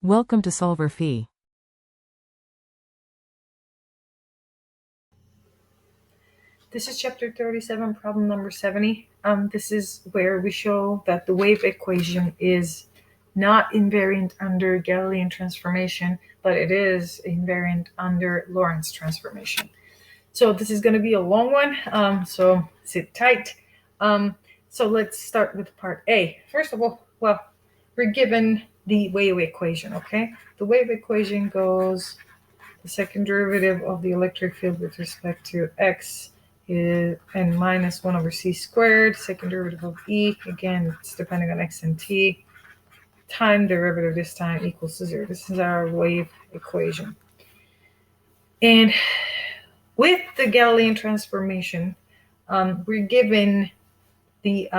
Welcome to solverfy. This is chapter 37, problem number 70. This is where we show that the wave equation is not invariant under Galilean transformation, but it is invariant under Lorentz transformation. So this is going to be a long one, so sit tight. So let's start with part A. First of all, we're given the wave equation, okay? The wave equation goes, the second derivative of the electric field with respect to x is n minus 1 over c squared. Second derivative of E, again, it's depending on x and t. Time derivative this time equals to 0. This is our wave equation. And with the Galilean transformation, we're given the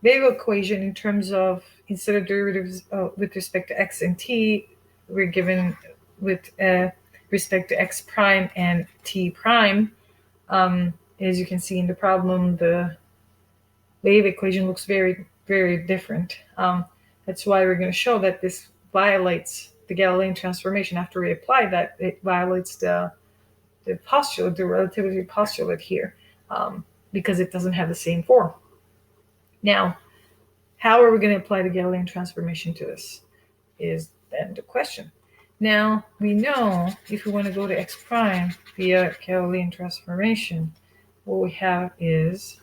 wave equation in terms of, instead of derivatives with respect to x and t, we're given with respect to x prime and t prime. As you can see in the problem, the wave equation looks very, very different. That's why we're going to show that this violates the Galilean transformation. After we apply that, it violates the postulate, the relativity postulate here, because it doesn't have the same form. Now, how are we going to apply the Galilean transformation to this is then the question. Now, we know if we want to go to x prime via Galilean transformation, what we have is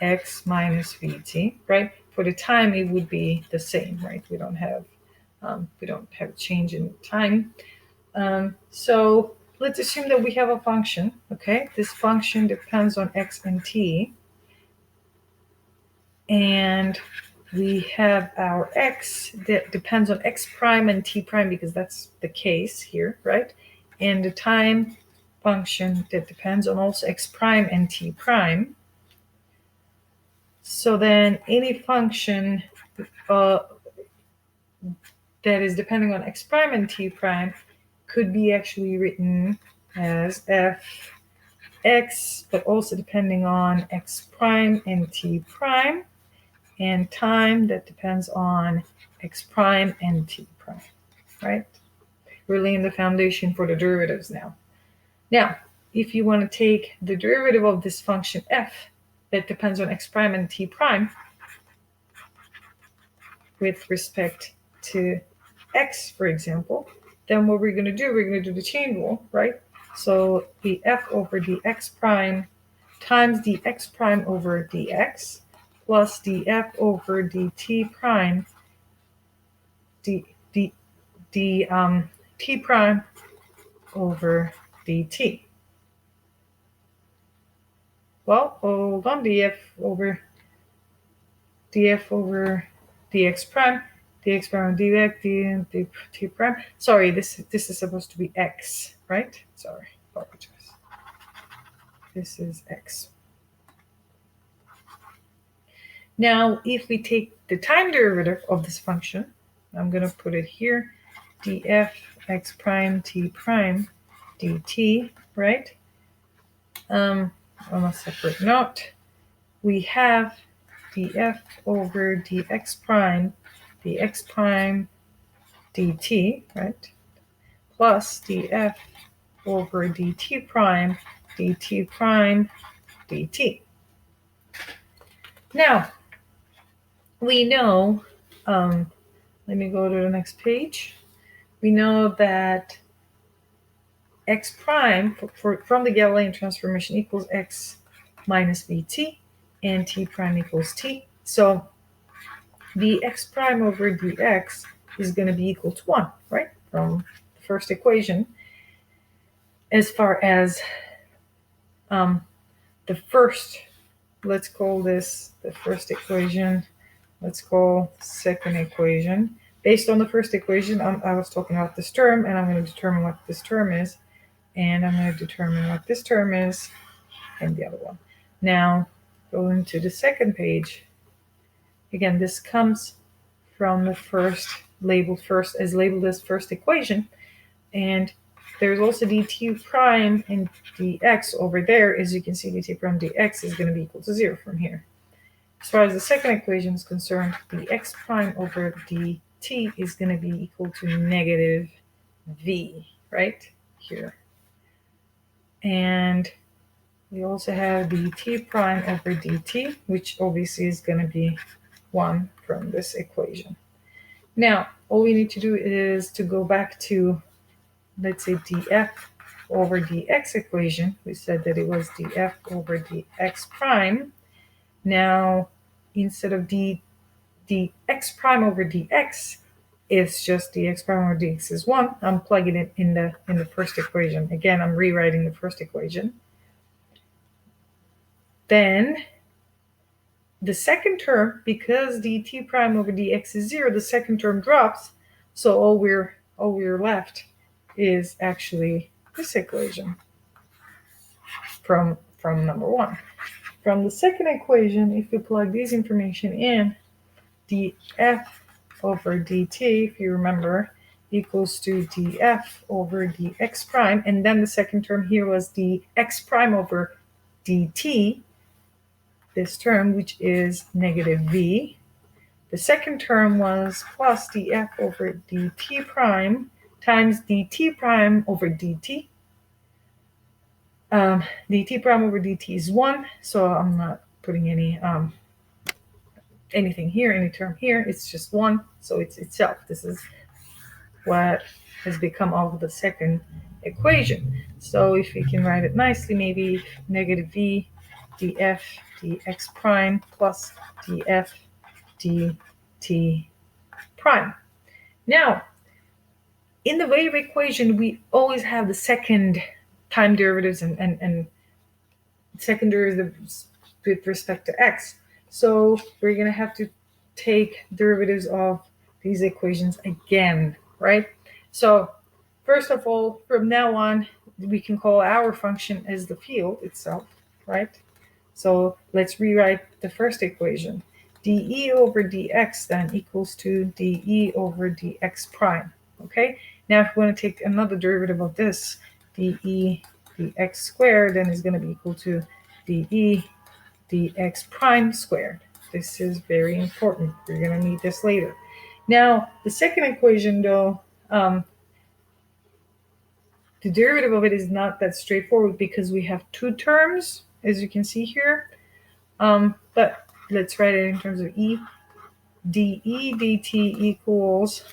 x minus vt, right? For the time, it would be the same, right? We don't have a change in time. So let's assume that we have a function, okay? This function depends on x and t. And we have our x that depends on x prime and t prime, because that's the case here, right? And the time function that depends on also x prime and t prime. So then any function that is depending on x prime and t prime could be actually written as f(x), but also depending on x prime and t prime, and time that depends on x prime and t prime, right? We're laying the foundation for the derivatives now. Now, if you want to take the derivative of this function f that depends on x prime and t prime with respect to x, for example, then what we're going to do, we're going to do the chain rule, right? So the f over dx prime times dx prime over dx plus df over dt prime t prime over dt. Well, hold on, df over dx prime dx dt prime. Sorry, this is supposed to be x, right? Sorry, apologize. This is x. Now, if we take the time derivative of this function, I'm going to put it here, df x prime t prime dt, right? On a separate note, we have df over dx prime dt, right? Plus df over dt prime dt. Now, we know, let me go to the next page. We know that x prime from the Galilean transformation equals x minus vt, and t prime equals t. So dx prime over dx is going to be equal to 1, right? From the first equation. As far as the first, let's call this the first equation. Let's call second equation. Based on the first equation, I was talking about this term, and I'm going to determine what this term is. And I'm going to determine what this term is and the other one. Now, going to the second page. Again, this comes from the first, labeled as first equation. And there's also dt prime and dx over there. As you can see, dt prime dx is going to be equal to 0 from here. As far as the second equation is concerned, the x prime over dt t is going to be equal to negative v, right here. And we also have dt prime over dt, which obviously is going to be 1 from this equation. Now, all we need to do is to go back to, let's say, df over dx equation. We said that it was df over dx prime. Now, instead of dx prime over dx, it's just dx prime over dx is 1. I'm plugging it in the first equation. Again, I'm rewriting the first equation. Then the second term, because dt prime over dx is 0, the second term drops. So all we're left is actually this equation from number 1. From the second equation, if we plug this information in, df over dt, if you remember, equals to df over dx prime, and then the second term here was dx prime over dt, this term, which is negative v. The second term was plus df over dt prime times dt prime over dt. Dt prime over dt is 1, so I'm not putting anything here, any term here. It's just 1, so it's itself. This is what has become of the second equation. So if we can write it nicely, maybe negative v df dx prime plus df dt prime. Now, in the wave equation, we always have the second time derivatives and second derivatives with respect to x. So we're going to have to take derivatives of these equations again, right? So first of all, from now on, we can call our function as the field itself, right? So let's rewrite the first equation. dE over dx then equals to dE over dx prime, okay? Now if we want to take another derivative of this, dE dx squared then is going to be equal to dE dx prime squared. This is very important. We're going to need this later. Now, the second equation, though, the derivative of it is not that straightforward because we have two terms, as you can see here. But let's write it in terms of e. dE dt equals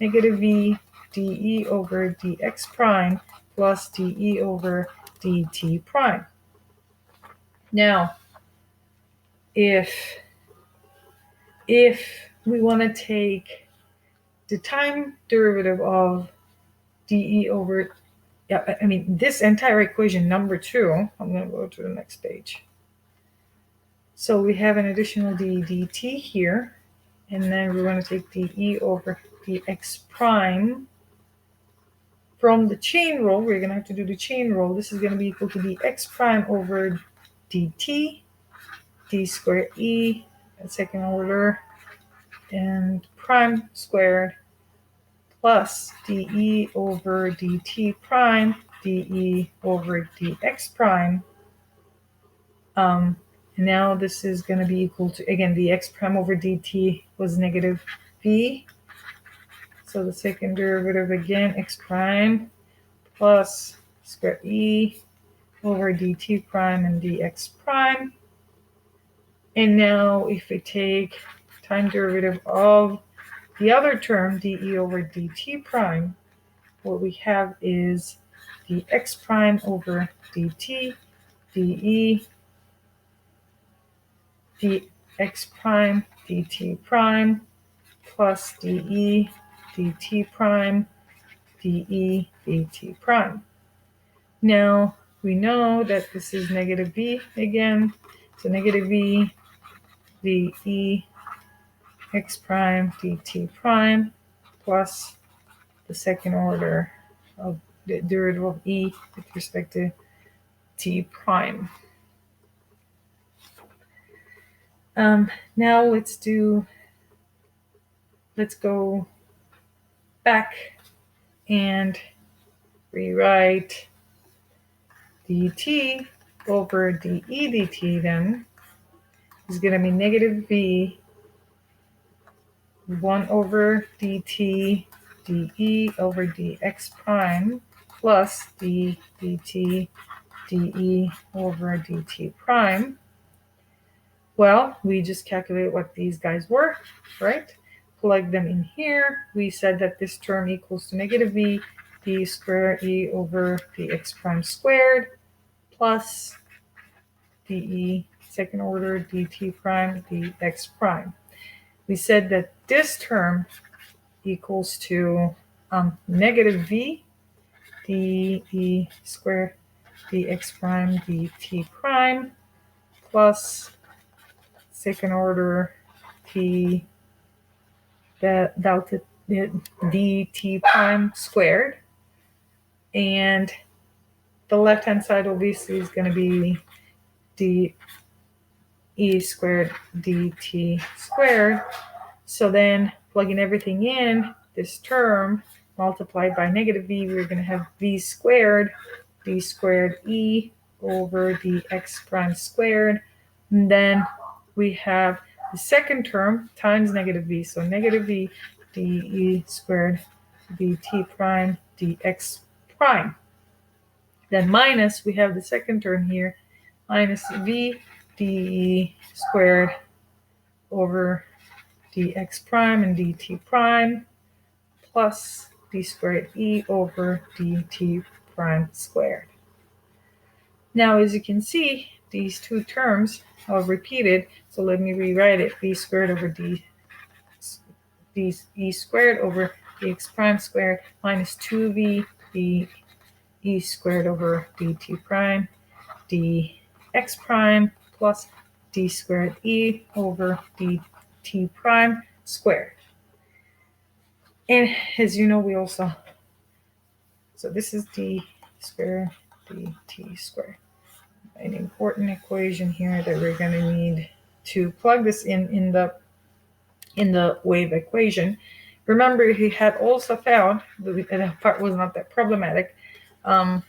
negative v dE over dx prime plus dE over dt prime. Now, if we want to take the time derivative of dE over, this entire equation, number 2, I'm going to go to the next page. So we have an additional dE dt here, and then we want to take dE over dx prime. From the chain rule, we're going to have to do the chain rule. This is going to be equal to dx prime over dt, d squared e, second order, and prime squared, plus dE over dt prime, dE over dx prime. Now this is going to be equal to, again, the x prime over dt was negative v. So the second derivative again, x prime plus square e over dt prime and dx prime. And now if we take time derivative of the other term, dE over dt prime, what we have is dx prime over dt, dE dx prime dt prime plus dE dt prime dE dt prime. Now we know that this is negative v again, so negative v dE x prime dt prime plus the second order of the derivative of e with respect to t prime. Now let's go back and rewrite dt over dE dt then is going to be negative v 1 over dt dE over dx prime plus d dt dE over dt prime. Well, we just calculated what these guys were, right? Plug them in here. We said that this term equals to negative v d squared e over dx prime squared plus dE second order dt prime dx prime. We said that this term equals to negative v dE squared dx prime dt prime plus second order t the delta dt prime squared, and the left hand side obviously is going to be dE squared dt squared. So then plugging everything in, this term multiplied by negative v, we're going to have v squared d squared e over dx prime squared, and then we have the second term times negative v, so negative v dE squared dt prime dx prime. Then minus, we have the second term here, minus v dE squared over dx prime and dt prime plus d squared e over dt prime squared. Now, as you can see, these two terms are repeated, so let me rewrite it. V squared over d e squared over dx prime squared minus 2v dE squared over dt prime dx prime plus d squared e over dt prime squared. And as you know, we also, so this is d squared dt squared. An important equation here that we're going to need to plug this in the wave equation. Remember, he had also found that part was not that problematic. The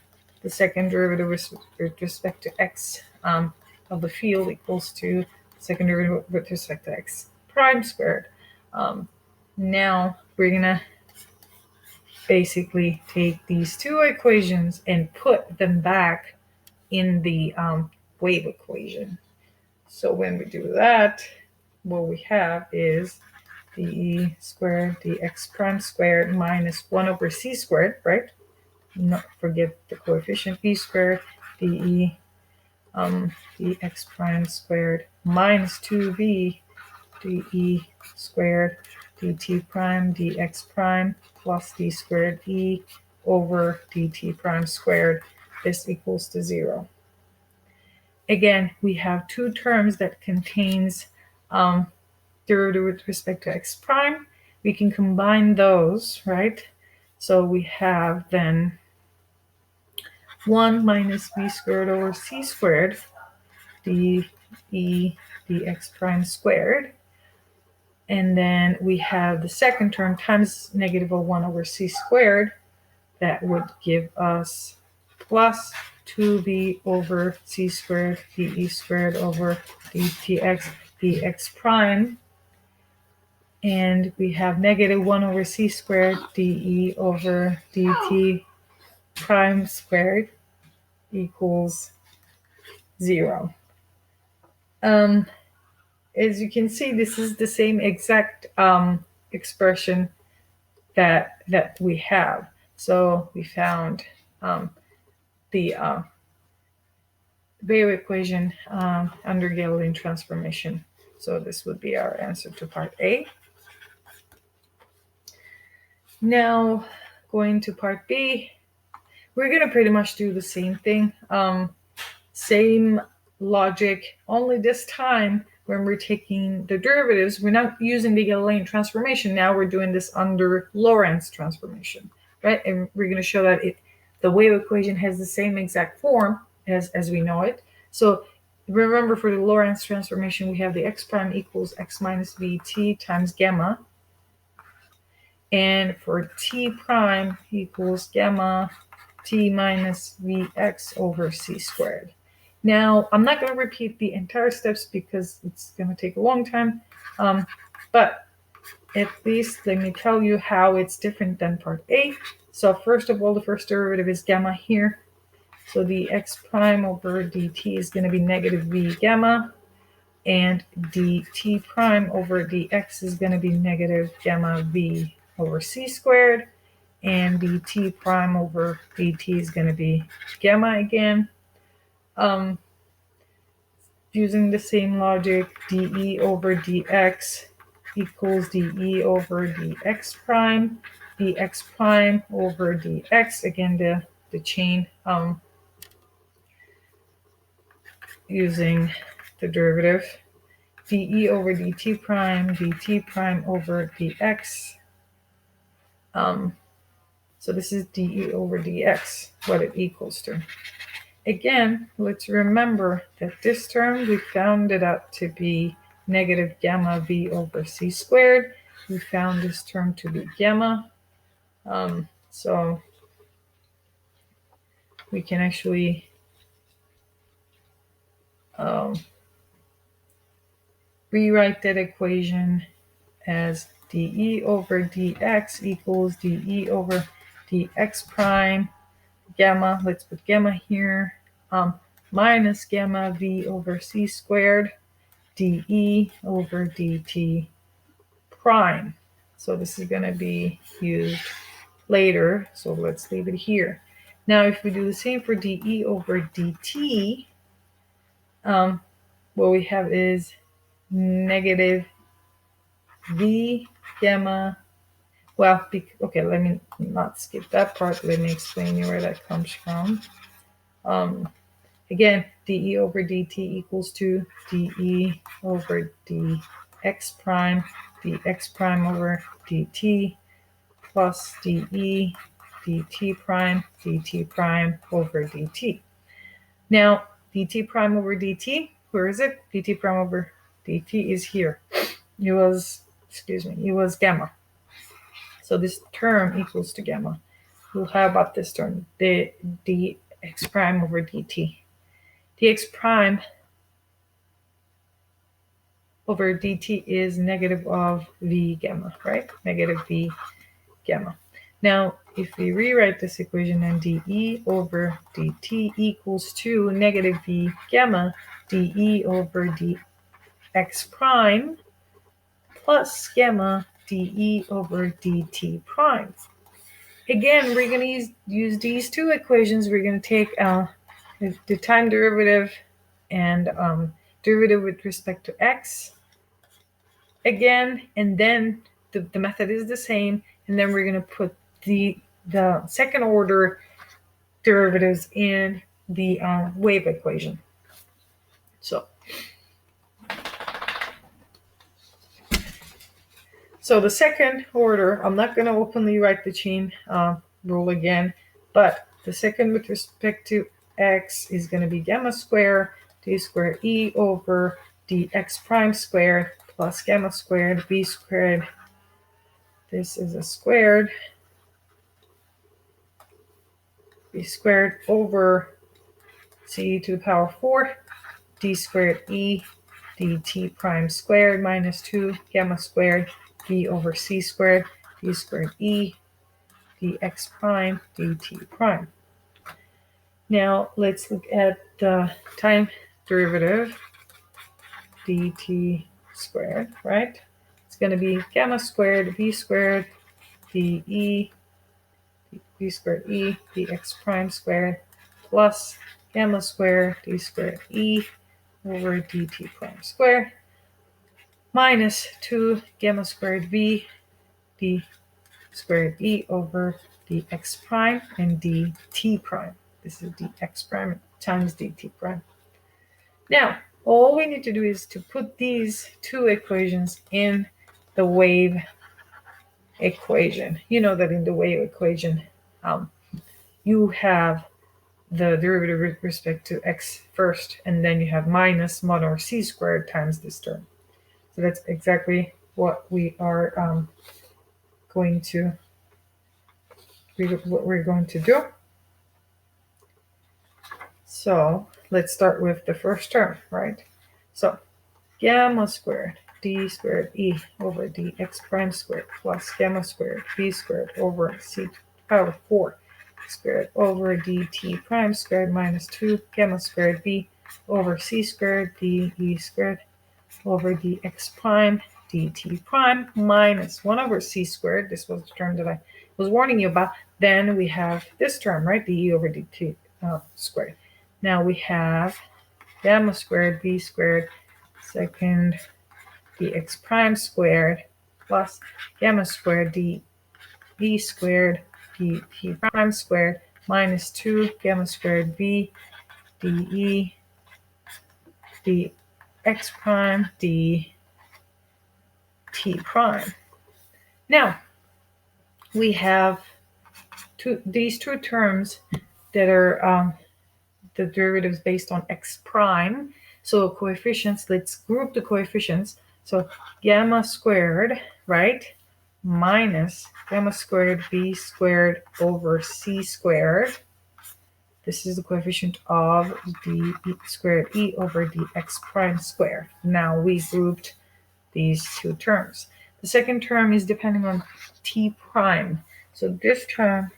second derivative with respect to x of the field equals to second derivative with respect to x prime squared. Now we're gonna basically take these two equations and put them back in the wave equation. So when we do that, what we have is dE squared dx prime squared minus 1 over c squared, right? Not forget the coefficient v squared dE dx prime squared minus 2v dE squared dt prime dx prime plus d squared e over dt prime squared. This equals to 0. Again, we have two terms that contains derivative with respect to x prime. We can combine those, right? So we have then 1 minus v squared over c squared dE dx prime squared. And then we have the second term times negative 1 over c squared. That would give us plus 2v over c squared dE squared over dx dx prime. And we have negative 1 over c squared dE over dt prime squared equals 0. As you can see, this is the same exact expression that we have. So we found the wave equation under Galilean transformation. So this would be our answer to part A. Now, going to part B, we're going to pretty much do the same thing. Same logic, only this time when we're taking the derivatives, we're not using the Galilean transformation. Now we're doing this under Lorentz transformation, right? And we're going to show that the wave equation has the same exact form as we know it. So remember, for the Lorentz transformation, we have the x prime equals x minus vt times gamma. And for t prime equals gamma t minus vx over c squared. Now, I'm not going to repeat the entire steps because it's going to take a long time, but at least let me tell you how it's different than part A. So first of all, the first derivative is gamma here. So the x prime over dt is going to be negative v gamma, and dt prime over dx is going to be negative gamma v over c squared, and dt prime over dt is going to be gamma again. Using the same logic, dE over dx equals dE over dx prime, dx prime over dx, again the chain using the derivative, dE over dt prime over dx. So this is dE over dx, what it equals to. Again, let's remember that this term, we found it out to be negative gamma v over c squared. We found this term to be gamma. So we can actually rewrite that equation as dE over dx equals dE over dx prime gamma, let's put gamma here, minus gamma v over c squared dE over dt prime. So this is going to be used later, so let's leave it here. Now if we do the same for dE over dt, what we have is negative v gamma. Well, okay, let me not skip that part. Let me explain you where that comes from. Again, dE over dt equals to dE over dx prime, dx prime over dt, plus dE dt prime over dt. Now, dt prime over dt, where is it? dt prime over dt is here. It was gamma. So this term equals to gamma. Well, how about this term? The dx prime over dt. Dx prime over dt is negative of v gamma, right? Negative v gamma. Now, if we rewrite this equation, then dE over dt equals to negative v gamma dE over dx prime plus gamma dE over dt prime. Again, we're going to use these two equations. We're going to take the time derivative and derivative with respect to x again, and then the method is the same, and then we're going to put the second order derivatives in the wave equation. So the second order, I'm not going to openly write the chain rule again, but the second with respect to x is going to be gamma squared d squared e over dx prime squared plus gamma squared b squared. This is a squared. B squared over c to the power 4 d squared e dt prime squared minus 2 gamma squared v over c squared d squared e dx prime dt prime. Now let's look at the time derivative dt squared, right? It's going to be gamma squared v squared d squared e dx prime squared plus gamma squared d squared e over dt prime squared minus 2 gamma squared v d squared e over dx prime and dt prime. This is dx prime times dt prime. Now, all we need to do is to put these two equations in the wave equation. You know that in the wave equation, you have the derivative with respect to x first, and then you have minus mod over c squared times this term. So that's exactly what we're going to do. So let's start with the first term, right? So gamma squared d squared e over dx prime squared plus gamma squared b squared over c to the power 4 squared over dt prime squared minus 2 gamma squared b over c squared d e squared over dx prime dt prime minus 1 over c squared. This was the term that I was warning you about. Then we have this term, right? d over dt squared. Now we have gamma squared b squared second dx prime squared plus gamma squared d e squared dt prime squared minus 2 gamma squared b de dx prime d t prime. Now, we have these two terms that are the derivatives based on x prime. So coefficients, let's group the coefficients. So gamma squared, right, minus gamma squared b squared over c squared. This is the coefficient of d squared e over dx prime squared. Now we grouped these two terms. The second term is depending on t prime. So this term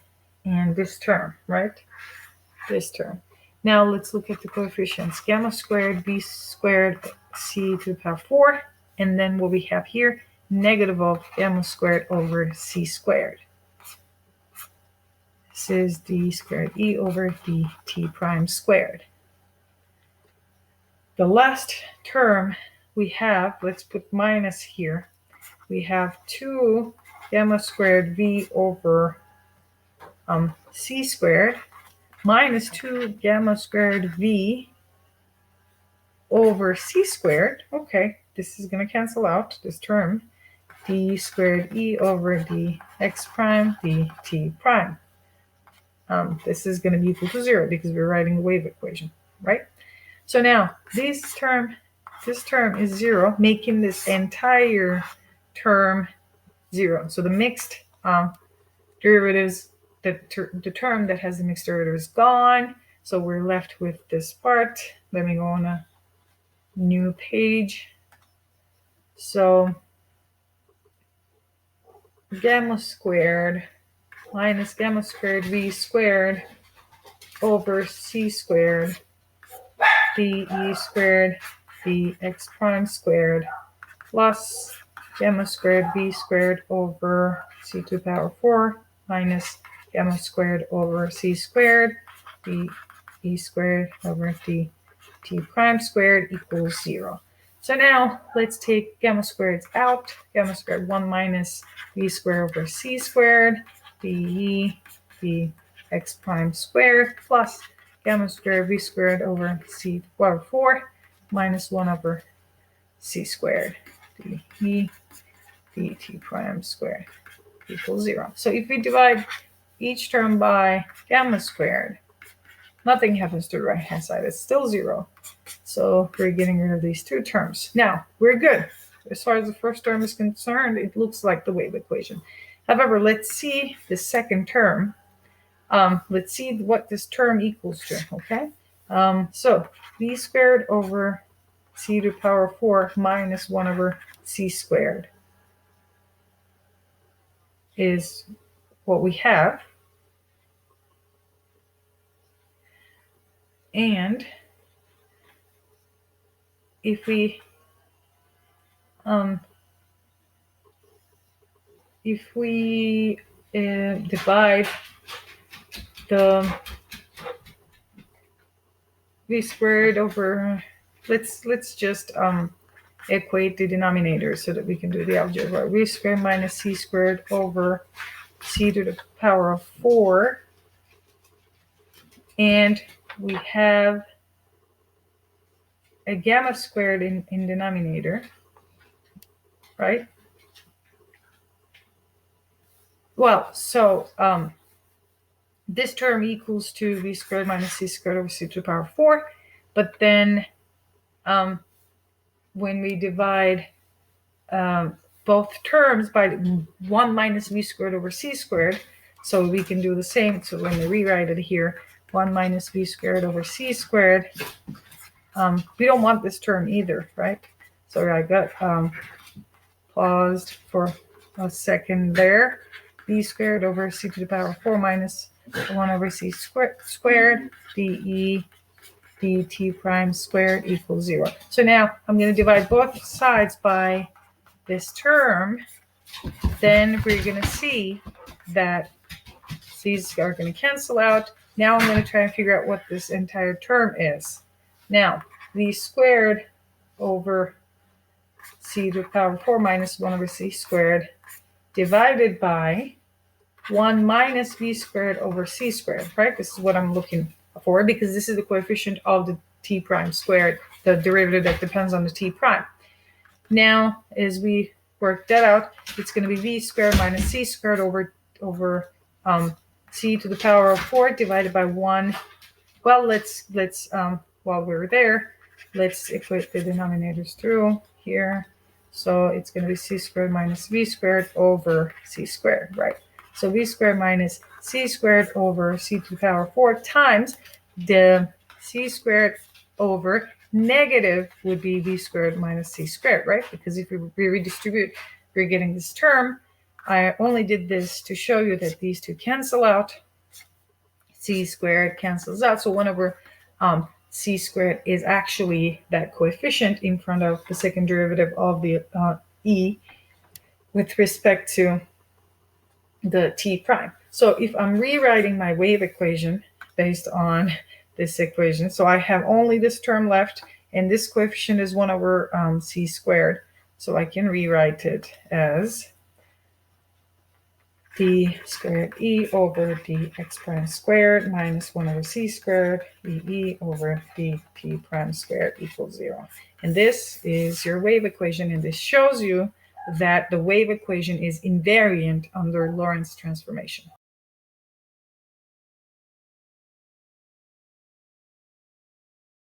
and this term, right? This term. Now let's look at the coefficients. Gamma squared b squared c to the power 4. And then what we have here, negative of gamma squared over c squared. This is d squared e over dt prime squared. The last term we have, let's put minus here, we have 2 gamma squared v over c squared minus 2 gamma squared v over c squared. Okay, this is going to cancel out this term. D squared e over dx prime dt prime. This is going to be equal to 0 because we're writing the wave equation, right? So now this term is 0, making this entire term 0. So the mixed derivatives, the term that has the mixed derivative is gone. So we're left with this part. Let me go on a new page. So gamma squared minus gamma squared v squared over c squared d e squared dx prime squared plus gamma squared v squared over c to the power 4 minus gamma squared over c squared d e squared over d t prime squared equals 0. So now let's take gamma squareds out. Gamma squared 1 minus v squared over c squared d dx prime squared plus gamma squared v squared over c to the power 4 minus 1 over c squared d dt prime squared equals 0. So if we divide each term by gamma squared, nothing happens to the right hand side. It's still 0. So we're getting rid of these two terms. Now we're good. As far as the first term is concerned, it looks like the wave equation. However, let's see the second term. Let's see what this term equals to, okay? So v squared over c to the power 4 minus 1 over c squared is what we have. And if we divide the v squared over, let's just equate the denominator so that we can do the algebra. V squared minus c squared over c to the power of 4, and we have a gamma squared in denominator, right? Well, so this term equals to v squared minus c squared over c to the power 4, but then when we divide both terms by 1 minus v squared over c squared, so we can do the same. So when we rewrite it here, 1 minus v squared over c squared, we don't want this term either, right? Sorry, I got paused for a second there. B squared over c to the power of 4 minus 1 over c squared dE dt prime squared equals 0. So now I'm going to divide both sides by this term. Then we're going to see that these are going to cancel out. Now I'm going to try and figure out what this entire term is. Now, v squared over c to the power of 4 minus 1 over c squared divided by 1 minus v squared over c squared, right? This is what I'm looking for because this is the coefficient of the t prime squared, the derivative that depends on the t prime. Now, as we work that out, it's going to be v squared minus c squared over c to the power of 4 divided by 1. Well, let's while we're there, let's equate the denominators through here. So it's going to be c squared minus v squared over c squared, right? So v squared minus c squared over c to the power of 4 times the c squared over negative would be v squared minus c squared, right? Because if we redistribute, we're getting this term. I only did this to show you that these two cancel out. C squared cancels out. So 1 over c squared is actually that coefficient in front of the second derivative of the e with respect to the t prime. So if I'm rewriting my wave equation based on this equation, so I have only this term left, and this coefficient is 1 over c squared. So I can rewrite it as d squared e over dx prime squared minus 1 over c squared dE over dt prime squared equals 0. And this is your wave equation, and this shows you that the wave equation is invariant under Lorentz transformation.